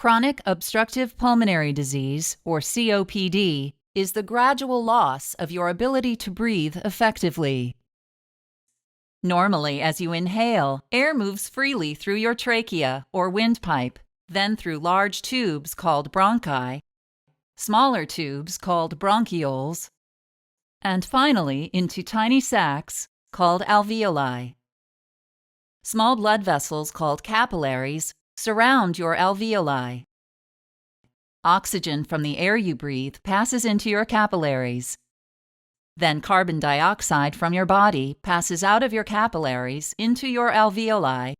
Chronic obstructive pulmonary disease, or COPD, is the gradual loss of your ability to breathe effectively. Normally, as you inhale, air moves freely through your trachea or windpipe, then through large tubes called bronchi, smaller tubes called bronchioles, and finally into tiny sacs called alveoli. Small blood vessels called capillaries surround your alveoli. Oxygen from the air you breathe passes into your capillaries. Then carbon dioxide from your body passes out of your capillaries into your alveoli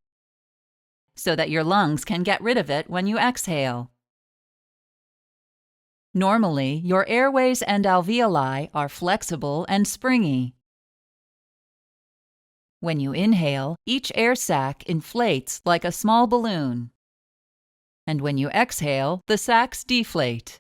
so that your lungs can get rid of it when you exhale. Normally, your airways and alveoli are flexible and springy. When you inhale, each air sac inflates like a small balloon. And when you exhale, the sacs deflate.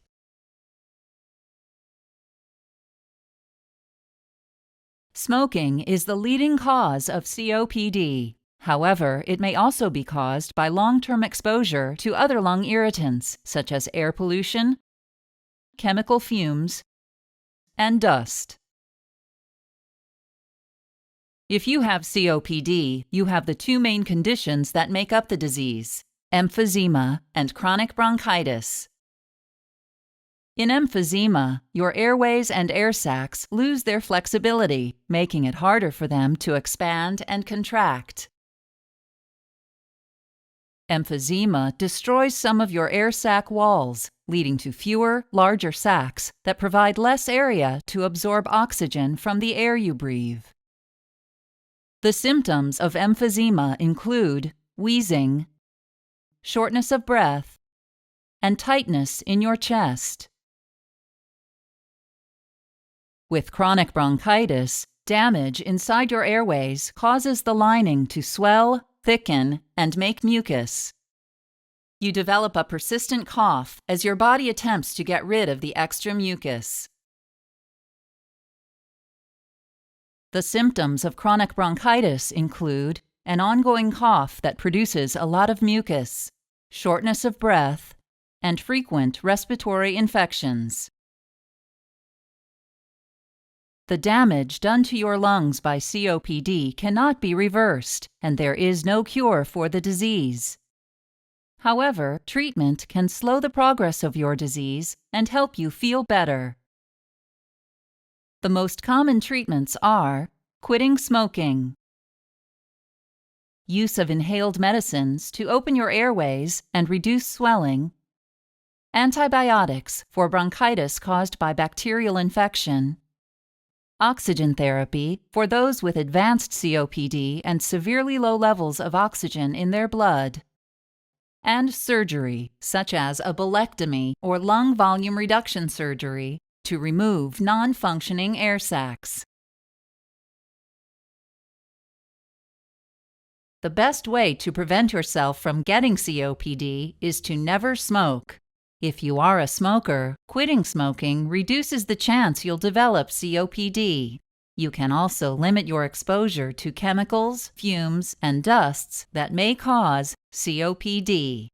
Smoking is the leading cause of COPD. However, it may also be caused by long-term exposure to other lung irritants, such as air pollution, chemical fumes, and dust. If you have COPD, you have the two main conditions that make up the disease: emphysema and chronic bronchitis. In emphysema, your airways and air sacs lose their flexibility, making it harder for them to expand and contract. Emphysema destroys some of your air sac walls, leading to fewer, larger sacs that provide less area to absorb oxygen from the air you breathe. The symptoms of emphysema include wheezing, shortness of breath, and tightness in your chest. With chronic bronchitis, damage inside your airways causes the lining to swell, thicken, and make mucus. You develop a persistent cough as your body attempts to get rid of the extra mucus. The symptoms of chronic bronchitis include an ongoing cough that produces a lot of mucus, shortness of breath, and frequent respiratory infections. The damage done to your lungs by COPD cannot be reversed, and there is no cure for the disease. However, treatment can slow the progress of your disease and help you feel better. The most common treatments are quitting smoking, use of inhaled medicines to open your airways and reduce swelling, antibiotics for bronchitis caused by bacterial infection, oxygen therapy for those with advanced COPD and severely low levels of oxygen in their blood, and surgery, such as a bulectomy or lung volume reduction surgery, to remove non-functioning air sacs. The best way to prevent yourself from getting COPD is to never smoke. If you are a smoker, quitting smoking reduces the chance you'll develop COPD. You can also limit your exposure to chemicals, fumes, and dusts that may cause COPD.